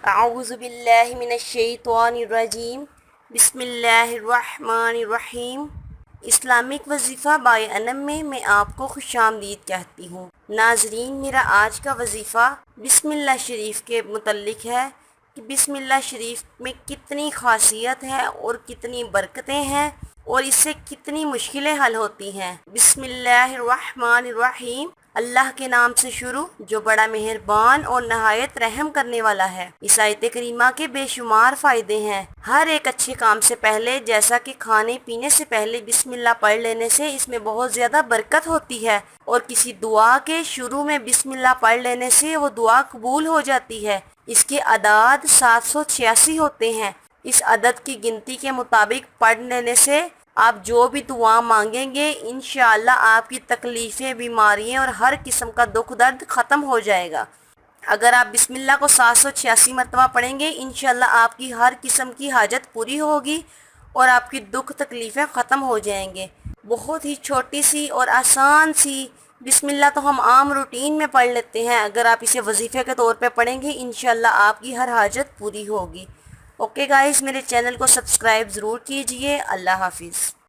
اعوذ باللہ من الشیطان الرجیم بسم اللہ الرحمن الرحیم۔ اسلامک وظیفہ بائی انم میں آپ کو خوش آمدید کہتی ہوں۔ ناظرین، میرا آج کا وظیفہ بسم اللہ شریف کے متعلق ہے کہ بسم اللہ شریف میں کتنی خاصیت ہے اور کتنی برکتیں ہیں اور اس سے کتنی مشکلیں حل ہوتی ہیں۔ بسم اللہ الرحمن الرحیم، اللہ کے نام سے شروع جو بڑا مہربان اور نہایت رحم کرنے والا ہے۔ اس آیت کریمہ کے بے شمار فائدے ہیں۔ ہر ایک اچھے کام سے پہلے، جیسا کہ کھانے پینے سے پہلے بسم اللہ پڑھ لینے سے اس میں بہت زیادہ برکت ہوتی ہے، اور کسی دعا کے شروع میں بسم اللہ پڑھ لینے سے وہ دعا قبول ہو جاتی ہے۔ اس کے اعداد 786 ہوتے ہیں۔ اس عدد کی گنتی کے مطابق پڑھ لینے سے آپ جو بھی دعا مانگیں گے انشاءاللہ آپ کی تکلیفیں، بیماریاں اور ہر قسم کا دکھ درد ختم ہو جائے گا۔ اگر آپ بسم اللہ کو 786 مرتبہ پڑھیں گے انشاءاللہ آپ کی ہر قسم کی حاجت پوری ہوگی اور آپ کی دکھ تکلیفیں ختم ہو جائیں گے۔ بہت ہی چھوٹی سی اور آسان سی بسم اللہ تو ہم عام روٹین میں پڑھ لیتے ہیں، اگر آپ اسے وظیفے کے طور پہ پڑھیں گے انشاءاللہ آپ کی ہر حاجت پوری ہوگی۔ اوکے گائز، میرے چینل کو سبسکرائب ضرور کیجئے۔ اللہ حافظ۔